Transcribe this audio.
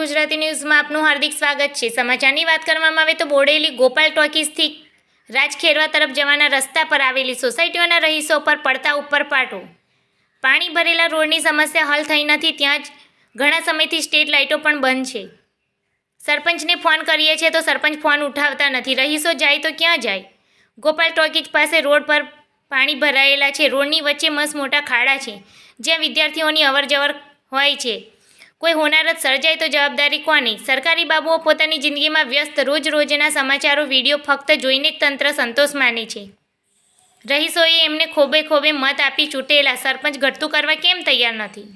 ગુજરાતી ન્યૂઝમાં આપનું હાર્દિક સ્વાગત છે। સમાચારની વાત કરવામાં આવે તો બોડેલી ગોપાલ ટોકીઝથી રાજખેરવા તરફ જવાના રસ્તા પર આવેલી સોસાયટીઓના રહીશો પર પડતા ઉપર પાટો। પાણી ભરેલા રોડની સમસ્યા હલ થઈ નથી, ત્યાં જ ઘણા સમયથી સ્ટ્રીટ લાઇટો પણ બંધ છે। સરપંચને ફોન કરીએ છીએ તો સરપંચ ફોન ઉઠાવતા નથી। રહીશો જાય તો ક્યાં જાય? ગોપાલ ટોકીઝ પાસે રોડ પર પાણી ભરાયેલા છે। રોડની વચ્ચે મસ્ત મોટા ખાડા છે, જ્યાં વિદ્યાર્થીઓની અવરજવર હોય છે। કોઈ હોનારત સર્જાય તો જવાબદારી કોની? સરકારી બાબુઓ પોતાની જિંદગીમાં વ્યસ્ત, રોજના સમાચારો વિડીયો ફક્ત જોઈને જ તંત્ર સંતોષ માને છે। રહીશોએ એમને ખોબે ખોબે મત આપી ચૂંટેલા સરપંચ ઘટતું કરવા કેમ તૈયાર નથી?